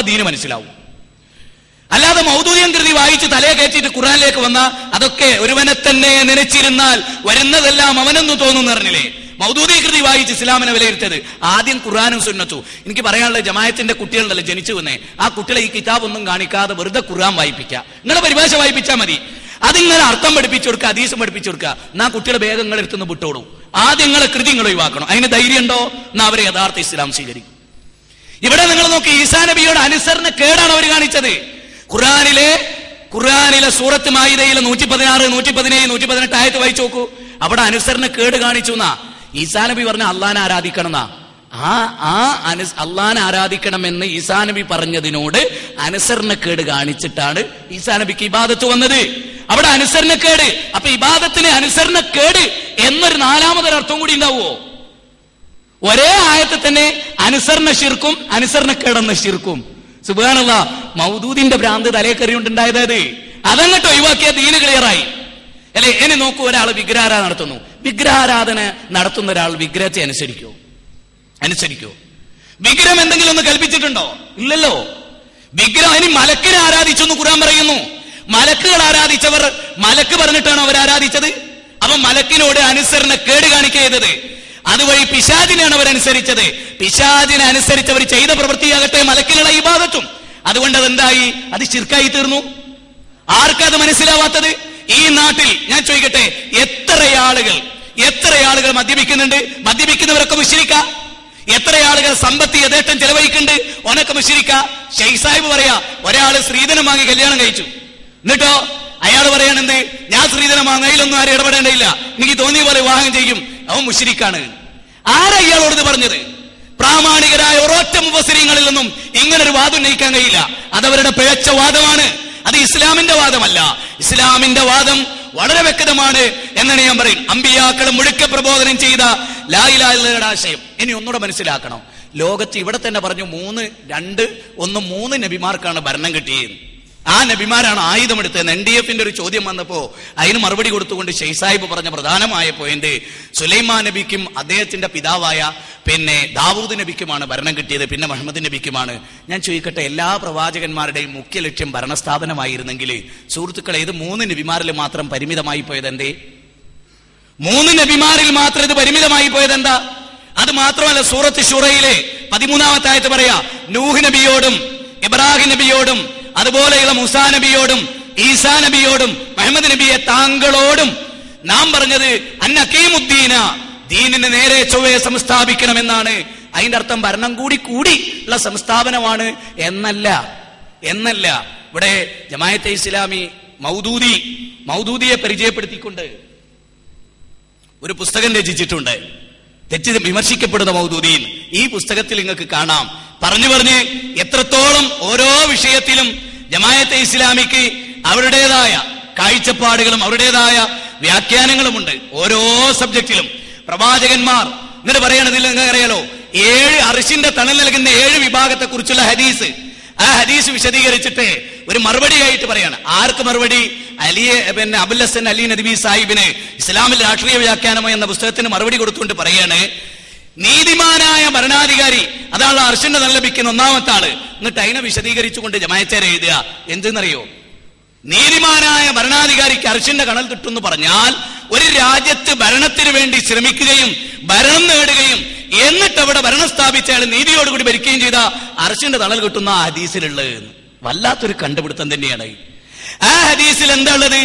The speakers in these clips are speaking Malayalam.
ദീന് മനസ്സിലാവും. അല്ലാതെ മൗദൂദിയം കൃതി വായിച്ച് തലയെ കയറ്റിയിട്ട് ഖുർആനിലേക്ക് വന്ന അതൊക്കെ ഒരുവനെ തന്നെ നനച്ചിരുന്നാൽ വരുന്നതെല്ലാം അവനെന്ന് തോന്നുന്നു പറഞ്ഞില്ലേ. മൗദൂദി കൃതി വായിച്ച് ഇസ്ലാമിനെ വിലയിരുത്തത് ആദ്യം ഖുർആനും സുന്നത്തും. എനിക്ക് പറയാനുള്ള ജമാഅത്തിന്റെ കുട്ടികളുണ്ടല്ലോ ജനിച്ചു വന്നേ, ആ കുട്ടികളെ ഈ കിതാബ് ഒന്നും കാണിക്കാതെ വെറുതെ ഖുർആൻ വായിപ്പിക്കുക, നിങ്ങളെ പരിഭാഷ വായിപ്പിച്ചാൽ മതി. അതിങ്ങനെ അർത്ഥം പഠിപ്പിച്ചു കൊടുക്കുക, ഹദീസും പഠിപ്പിച്ചു കൊടുക്കുക. എന്നാ കുട്ടികളെ വേഗം നിങ്ങൾ എടുത്തുനിന്ന് വിട്ടോടും. ആദ്യം നിങ്ങളെ കൃതി നിങ്ങൾ ഒഴിവാക്കണം. അതിന് ധൈര്യം ഉണ്ടോ എന്നാ അവരെ യഥാർത്ഥ ഇസ്ലാം സ്വീകരിക്കും. ഇവിടെ നിങ്ങൾ നോക്കി, ഈസാ നബിയോട് അനുസരണ കേടാണ് അവർ കാണിച്ചത്. ഖുർആനിലെ സൂറത്ത് മാഇദയിലെ 116, 117, 118 ആയത്ത് വായിച്ചു നോക്കൂ. അവിടെ അനുസരണ കേട് കാണിച്ചു എന്നാ ഈസാ നബി പറഞ്ഞ അള്ളാനെ ആരാധിക്കണം എന്നാ. അള്ളാനെ ആരാധിക്കണമെന്ന് ഈസാ നബി പറഞ്ഞതിനോട് അനുസരണക്കേട് കാണിച്ചിട്ടാണ് ഈസാ നബിക്ക് ഇബാദത്ത് വന്നത്. അവിടെ അനുസരണക്കേട്. അപ്പൊ ഇബാദത്തിന് അനുസരണക്കേട് എന്നൊരു നാലാമതൊരർത്ഥം കൂടി ഉണ്ടാവുമോ? ഒരേ ആയത്തിൽ തന്നെ അനുസരണ ശിർക്കും അനുസരണക്കേടെന്ന ശിർക്കും. സുബ്ഹാനല്ലാഹ്, മൗദൂദിന്റെ ഭ്രാന്ത് തലേക്കറിയുണ്ടായത് അതങ്ങോട്ട് ഒഴിവാക്കിയ ദീന് ക്ലിയറായി അല്ലെ. ഇനി നോക്കൂ, ഒരാൾ വിഗ്രഹാരാധന നടത്തുന്നു. വിഗ്രഹാരാധന നടത്തുന്ന ഒരാൾ വിഗ്രഹത്തെ അനുസരിക്കോ? വിഗ്രഹം എന്തെങ്കിലും ഒന്ന് കൽപ്പിച്ചിട്ടുണ്ടോ? ഇല്ലല്ലോ. വിഗ്രഹം ഇനി മലക്കിനെ ആരാധിച്ചു എന്ന് ഖുർആൻ പറയുന്നു. മലക്കുകൾ ആരാധിച്ചവർ മലക്ക് പറഞ്ഞിട്ടാണ് അവർ ആരാധിച്ചത്. അപ്പൊ മലക്കിനോട് അനുസരണ കേട് കാണിക്കുക ചെയ്തത്. അതുവഴി പിശാചിനെയാണ് അവരനുസരിച്ചത്. പിശാചിനെ അനുസരിച്ചവർ ചെയ്ത പ്രവൃത്തിയാകട്ടെ മലക്കിനുള്ള ഇബാദത്തും. അതുകൊണ്ട് അതെന്തായി? അത് ശിർക്കായി തീർന്നു. ആർക്കത് മനസ്സിലാവാത്തത്? ഈ നാട്ടിൽ ഞാൻ ചോദിക്കട്ടെ, എത്ര ആളുകൾ മദ്യപിക്കുന്നുണ്ട്? മദ്യപിക്കുന്നവരൊക്കെ മുശ്രിക്കാ? എത്ര ആളുകൾ സമ്പത്ത് യഥേഷ്ടം ചെലവഴിക്കുന്നുണ്ട്? ഓനൊക്കെ മുശ്രിക്കാ? ഷെയ്ഖ് സാഹിബ് പറയാ, ഒരാള് സ്ത്രീധനം വാങ്ങി കല്യാണം കഴിച്ചു, എന്നിട്ടോ അയാൾ പറയാണെന്ത്, ഞാൻ സ്ത്രീധനം വാങ്ങയിലൊന്നും ആരും ഇടപെടേണ്ടയില്ല, എനിക്ക് തോന്നിയ പോലെ വിവാഹം ചെയ്യും, അവൻ മുശ്രിക്കാണ്. ആരാ ഇയാളോട് പറഞ്ഞത്? പ്രാമാണികരായ ഒരൊറ്റ മുഫസ്സിരീങ്ങളിൽ നിന്നും ഇങ്ങനൊരു വാദം ഉന്നയിക്കാൻ കഴിയില്ല. അതവരുടെ പിഴച്ച വാദമാണ്. അത് ഇസ്ലാമിന്റെ വാദമല്ല. ഇസ്ലാമിന്റെ വാദം വളരെ വ്യക്തമാണ് എന്നാണ് ഞാൻ പറയും. അമ്പിയാക്കൾ മുഴുക്കെ പ്രബോധനം ചെയ്ത ലാ ഇലാഹ ഇല്ലല്ലാഹുടെ ആശയം ഇനി ഒന്നുകൂടെ മനസ്സിലാക്കണം. ലോകത്ത് ഇവിടെ തന്നെ പറഞ്ഞു 3 നബിമാർക്കാണ് ഭരണം കിട്ടിയത്. ആ നബിമാരാണ് ആയുധമെടുത്തത്. NDF-ന്റെ ഒരു ചോദ്യം വന്നപ്പോ അതിന് മറുപടി കൊടുത്തുകൊണ്ട് ഷെയ്ഖ് സാഹിബ് പറഞ്ഞ പ്രധാനമായ പോയിന്റ്, സുലൈമാൻ നബിക്കും അദ്ദേഹത്തിന്റെ പിതാവായ ദാവൂദ് നബിക്കുമാണ് ഭരണം കിട്ടിയത്, പിന്നെ മുഹമ്മദ് നബിക്കുമാണ്. ഞാൻ ചോദിക്കട്ടെ, എല്ലാ പ്രവാചകന്മാരുടെയും മുഖ്യ ലക്ഷ്യം ഭരണസ്ഥാപനമായിരുന്നെങ്കിൽ സുഹൃത്തുക്കളെ, ഇത് 3 നബിമാരിൽ മാത്രം പരിമിതമായി പോയത് എന്തേ? 3 നബിമാരിൽ മാത്രം ഇത് പരിമിതമായി പോയത് എന്താ? അത് മാത്രമല്ല, സൂറത്ത് ശൂറയിലെ 13-ാമത്തെ ആയത്ത് പറയാ, നൂഹ് നബിയോടും ഇബ്രാഹിം നബിയോടും അതുപോലെയുള്ള മൂസാ നബിയോടും ഈസാ നബിയോടും മുഹമ്മദ് നബിയെ താങ്കളോടും നാം പറഞ്ഞത് അന്നഖീമുദ്ദീന, ദീനിനെ നേരെ ചൊവ്വയെ സംസ്ഥാപിക്കണമെന്നാണ്. അതിന്റെ അർത്ഥം ഭരണം കൂടി ഉള്ള സംസ്ഥാപനമാണ് എന്നല്ല. ഇവിടെ ജമാഅത്തെ ഇസ്ലാമി മൗദൂദിയെ പരിചയപ്പെടുത്തിക്കൊണ്ട് ഒരു പുസ്തകം രചിച്ചിട്ടുണ്ട്, തെറ്റ് വിമർശിക്കപ്പെടുന്ന മൗദൂദീൻ. ഈ പുസ്തകത്തിൽ നിങ്ങൾക്ക് കാണാം, പറഞ്ഞ് എത്രത്തോളം ഓരോ വിഷയത്തിലും ജമാഅത്തെ ഇസ്ലാമിക്ക് അവരുടേതായ കാഴ്ചപ്പാടുകളും അവരുടേതായ വ്യാഖ്യാനങ്ങളുമുണ്ട്. ഓരോ സബ്ജക്റ്റിലും പ്രവാചകന്മാർ എന്നിട്ട് പറയണതിൽ നിങ്ങൾക്ക് അറിയാലോ, 7 അർശിന്റെ തണൽ നൽകുന്ന 7 വിഭാഗത്തെ കുറിച്ചുള്ള ഹദീസ്. ആ ഹദീസ് വിശദീകരിച്ചിട്ട് ഒരു മറുപടിയായിട്ട് പറയാണ്. ആർക്ക് മറുപടി? അബുൽ ഹസൻ അലി നദ്വി സാഹിബിന് ഇസ്ലാമിൽ രാഷ്ട്രീയ വ്യാഖ്യാനമോ എന്ന പുസ്തകത്തിന് മറുപടി കൊടുത്തുകൊണ്ട് പറയാണ്, നീതിമാനായ ഭരണാധികാരി അതാണ് അർശിന്റെ തണൽ ലഭിക്കുന്ന 1-ാമത്തെ ആള്. എന്നിട്ട് അതിനെ വിശദീകരിച്ചുകൊണ്ട് ജമാഅത്തേരെ എഴുതുക എന്തെന്നറിയോ? നീതിമാനായ ഭരണാധികാരിക്ക് അർശിന്റെ കണൽ കിട്ടുമെന്ന് പറഞ്ഞാൽ ഒരു രാജ്യത്ത് ഭരണത്തിന് വേണ്ടി ശ്രമിക്കുകയും ഭരണം നേടുകയും എന്നിട്ട് അവിടെ ഭരണം സ്ഥാപിച്ച അയാൾ നീതിയോടുകൂടി ഭരിക്കുകയും ചെയ്ത അർശിന്റെ തണൽ കിട്ടുന്ന ആ ഹദീസിലുള്ളത് വല്ലാത്തൊരു കണ്ടുപിടുത്തം തന്നെയാണ്. ആ ഹദീസിൽ എന്താ ഉള്ളത്?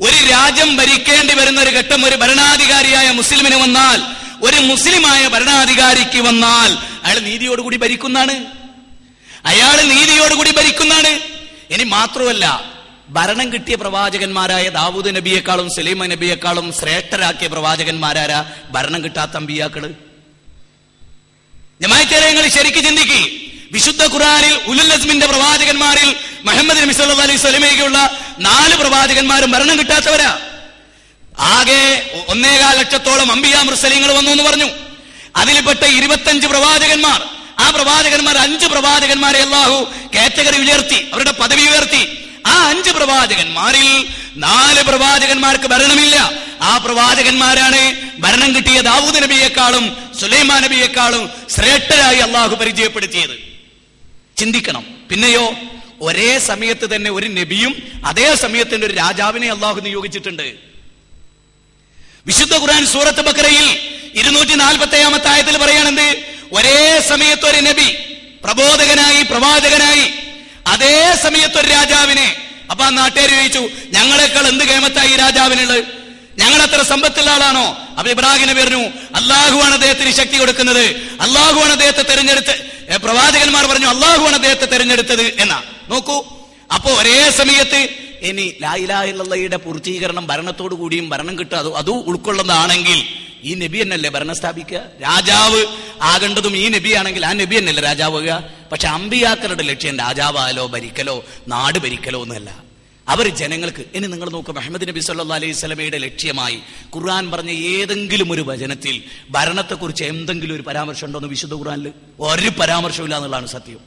ഒരു രാജ്യം ഭരിക്കേണ്ടി വരുന്ന ഒരു ഘട്ടം ഒരു ഭരണാധികാരിയായ മുസ്ലിമിന് വന്നാൽ, ഒരു മുസ്ലിമായ ഭരണാധികാരിക്ക് വന്നാൽ അയാൾ നീതിയോടുകൂടി ഭരിക്കുന്നതാണ്. ഇനി മാത്രമല്ല, ഭരണം കിട്ടിയ പ്രവാചകന്മാരായ ദാവൂദ് നബിയെക്കാളും സുലൈമാൻ നബിയെക്കാളും ശ്രേഷ്ഠരാക്കിയ പ്രവാചകന്മാരാരാ? ഭരണം കിട്ടാത്ത അമ്പിയാക്കള്. ജമാഅത്തേരങ്ങൾ ശരിക്ക് ചിന്തിക്ക്. വിശുദ്ധ ഖുർആനിൽ ഉലുൽ അസ്മിന്റെ പ്രവാചകന്മാരിൽ മുഹമ്മദ് നബി സല്ലല്ലാഹു അലൈഹി വസല്ലമയ്ക്കുള്ള 4 പ്രവാചകന്മാരും ഭരണം കിട്ടാത്തവരാ. ആകെ 1.25 ലക്ഷത്തോളം അംബിയാ മുർസലീങ്ങൾ വന്നു എന്ന് പറഞ്ഞു. അതിൽപ്പെട്ട 25 പ്രവാചകന്മാർ. ആ പ്രവാചകന്മാർ 5 പ്രവാചകന്മാരെ അല്ലാഹു കാറ്റഗറി ഉയർത്തി, അവരുടെ പദവി ഉയർത്തി. ആ 5 പ്രവാചകന്മാരിൽ 4 പ്രവാചകന്മാർക്ക് ഭരണമില്ല. ആ പ്രവാചകന്മാരാണ് ഭരണം കിട്ടിയ ദാവൂദ് നബിയെക്കാളും സുലൈമാൻ നബിയെക്കാളും ശ്രേഷ്ഠരായി അള്ളാഹു പരിചയപ്പെടുത്തിയത്. ചിന്തിക്കണം. പിന്നെയോ ഒരേ സമയത്ത് തന്നെ ഒരു നബിയും അതേ സമയത്ത് ഒരു രാജാവിനെ അള്ളാഹു നിയോഗിച്ചിട്ടുണ്ട്. വിശുദ്ധ ഖുർആൻ സൂറത്ത് ബഖറയിൽ 247 ആയത്തിൽ പറയാണെന്ത്? ഒരേ സമയത്ത് ഒരു നബി പ്രബോധകനായി പ്രവാചകനായി അതേ സമയത്ത് ഒരു രാജാവിനെ. അപ്പൊ ആ നാട്ടുകാർ ചോദിച്ചു, ഞങ്ങളെക്കാൾ എന്ത് കേമത്തായി ഈ രാജാവിനുള്ളത്? ഞങ്ങൾ അത്ര സമ്പത്തുള്ള ആളാണോ? അപ്പൊ ഇബ്രാഹിം നബി പറഞ്ഞു, അള്ളാഹുവാണ് അദ്ദേഹത്തിന് ശക്തി കൊടുക്കുന്നത്, അള്ളാഹുവാണ് അദ്ദേഹത്തെ തെരഞ്ഞെടുത്ത്. പ്രവാചകന്മാർ പറഞ്ഞു, അള്ളാഹുവാണ് അദ്ദേഹത്തെ തെരഞ്ഞെടുത്തത് എന്നാ. നോക്കൂ, അപ്പോ ഒരേ സമയത്ത് ഇനി ലാ ഇലാഹ ഇല്ലല്ലാഹയുടെ പൂർത്തീകരണം ഭരണത്തോടു കൂടിയും ഭരണം കിട്ടുക അത് ഉൾക്കൊള്ളുന്നതാണെങ്കിൽ ഈ നബി എന്നല്ലേ ഭരണം സ്ഥാപിക്കുക? രാജാവ് ആകേണ്ടതും ഈ നബി ആണെങ്കിൽ ആ നബി എന്നല്ലേ രാജാവുക? പക്ഷെ അമ്പിയാക്കളുടെ ലക്ഷ്യം രാജാവാലോ ഭരിക്കലോ നാട് ഭരിക്കലോ ഒന്നല്ല. അവർ ജനങ്ങൾക്ക്. ഇനി നിങ്ങൾ നോക്കുക, മുഹമ്മദ് നബി സല്ലല്ലാഹു അലൈഹി വസല്ലമയുടെ ലക്ഷ്യമായി ഖുർആൻ പറഞ്ഞ ഏതെങ്കിലും ഒരു വചനത്തിൽ ഭരണത്തെക്കുറിച്ച് എന്തെങ്കിലും ഒരു പരാമർശം ഉണ്ടോ എന്ന് വിശുദ്ധ ഖുർആനിൽ? ഒരു പരാമർശമില്ല എന്നുള്ളതാണ് സത്യം.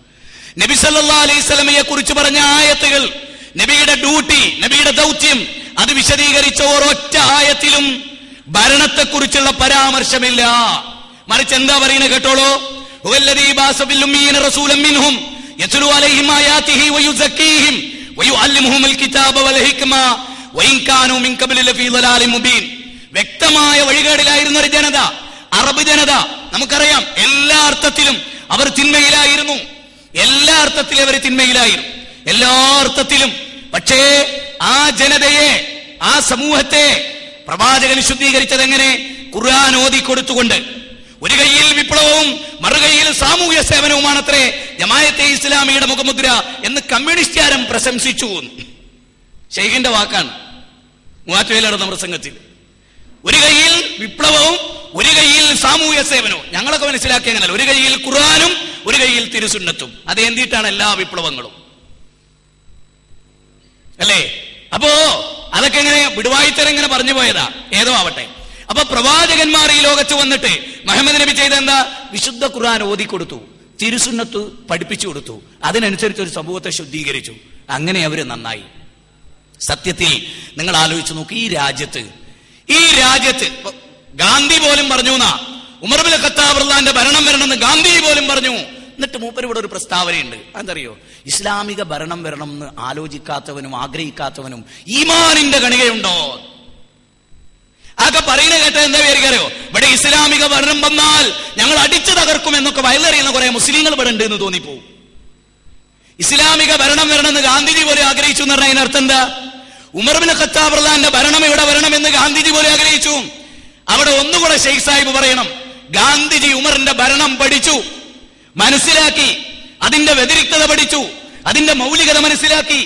നബി സല്ലല്ലാഹു അലൈഹി വസല്ലമയെ കുറിച്ച് പറഞ്ഞ ആയത്തുകൾ, നബിയുടെ ഡ്യൂട്ടി, നബിയുടെ ദൗത്യം, അത് വിശദീകരിച്ച ഒരൊറ്റ ആയത്തിലും ഭരണത്തെക്കുറിച്ചുള്ള പരാമർശമില്ല. മറിച്ച് എന്താ പറയുന്നത് കേട്ടോളൂ. ഹുവല്ലദീ ബഅസ ഫിൽ ഉമ്മീന റസൂലൻ മിൻഹും യത്ലു അലൈഹിം ആയാതിഹി വയുസക്കീഹിം വയുഅല്ലിമുഹുൽ കിതാബ വൽ ഹിക്മ വഇൻ കാനൂ മിൻ ഖബ്ലി ലഫീ ളലാലിൻ മുബീൻ. വ്യക്തമായ വഴികേടിലായിരുന്ന ഒരു ജനത, അറബ് ജനത. നമുക്കറിയാം, എല്ലാ അർത്ഥത്തിലും അവർ തിന്മയിലായിരുന്നു. എല്ലാ അർത്ഥത്തിലും അവർ തിന്മയിലായിരുന്നു, എല്ലാ അർത്ഥത്തിലും. പക്ഷേ ആ ജനതയെ, ആ സമൂഹത്തെ പ്രവാചകൻ ശുദ്ധീകരിച്ചത് എങ്ങനെ? ഖുർആൻ ഓതിക്കൊടുത്തുകൊണ്ട്. ഒരു കൈയിൽ വിപ്ലവവും മറുകൈയിൽ സാമൂഹ്യ സേവനവുമാണത്രേ ജമാഅത്തെ ഇസ്ലാമിയുടെ മുഖമുദ്ര എന്ന് കമ്മ്യൂണിസ്റ്റുകാരും പ്രശംസിച്ചു. ശൈഖിന്റെ വാക്കാണ് മൂവാറ്റുപുഴയിൽ നടന്ന പ്രസംഗത്തിൽ. ഒരു കൈയിൽ വിപ്ലവവും ഒരു കൈയിൽ സാമൂഹ്യ സേവനവും. ഞങ്ങളൊക്കെ മനസ്സിലാക്കിയ അങ്ങനല്ല. ഒരു കൈയിൽ ഖുർആനും ഒരു കൈയിൽ തിരുസുന്നത്തും. അത് എന്തിട്ടാണ് എല്ലാ വിപ്ലവങ്ങളും, അല്ലേ? അപ്പോ അതൊക്കെ എങ്ങനെ വിടുവായിത്തരം ഇങ്ങനെ പറഞ്ഞു പോയതാ, ഏതോ ആവട്ടെ. അപ്പൊ പ്രവാചകന്മാർ ഈ ലോകത്ത് വന്നിട്ട് മുഹമ്മദ് നബി ചെയ്ത എന്താ? വിശുദ്ധ ഖുർആൻ ഓതിക്കൊടുത്തു, തിരുസുന്നത്ത് പഠിപ്പിച്ചു കൊടുത്തു, അതിനനുസരിച്ച് ഒരു സമൂഹത്തെ ശുദ്ധീകരിച്ചു. അങ്ങനെ അവര് നന്നായി. സത്യത്തിൽ നിങ്ങൾ ആലോചിച്ച് നോക്ക്, ഈ രാജ്യത്ത് ഗാന്ധി പോലും പറഞ്ഞു എന്നാ, ഉമർ ഇബ്നു ഖത്താബ് റളിയല്ലാഹു ഭരണം വരണമെന്ന് ഗാന്ധി പോലും പറഞ്ഞു. എന്നിട്ട് മൂപ്പര് ഇവിടെ ഒരു പ്രസ്താവനയുണ്ട്. എന്തറിയോ? ഇസ്ലാമിക ഭരണം വരണം എന്ന് ആലോചിക്കാത്തവനും ആഗ്രഹിക്കാത്തവനും ഈമാനിന്റെ കണികയുണ്ടോ? അതൊക്കെ പറയുന്നത് കേട്ട എന്താ വിചാരിക്കാറിയോ? ഇവിടെ ഇസ്ലാമിക ഭരണം വന്നാൽ ഞങ്ങൾ അടിച്ചു തകർക്കും എന്നൊക്കെ വയലറിയുന്ന കുറെ മുസ്ലിങ്ങൾ ഇവിടെ ഉണ്ട് എന്ന് തോന്നിപ്പോവും. ഇസ്ലാമിക ഭരണം വരണമെന്ന് ഗാന്ധിജി പോലും ആഗ്രഹിച്ചു എന്ന് പറഞ്ഞാൽ അതിനർത്ഥം എന്താ? ഉമർ ഇബ്നു ഖത്താബ് റളിയല്ലാഹു ഭരണം ഇവിടെ വരണമെന്ന് ഗാന്ധിജി പോലും ആഗ്രഹിച്ചു. അവിടെ ഒന്നുകൂടെ ഷെയ്ഖ് സാഹിബ് പറയണം, ഗാന്ധിജി ഉമറിന്റെ ഭരണം പഠിച്ചു, മനസ്സിലാക്കി, അതിന്റെ വ്യതിരിക്തത പഠിച്ചു, അതിന്റെ മൗലികത മനസ്സിലാക്കി.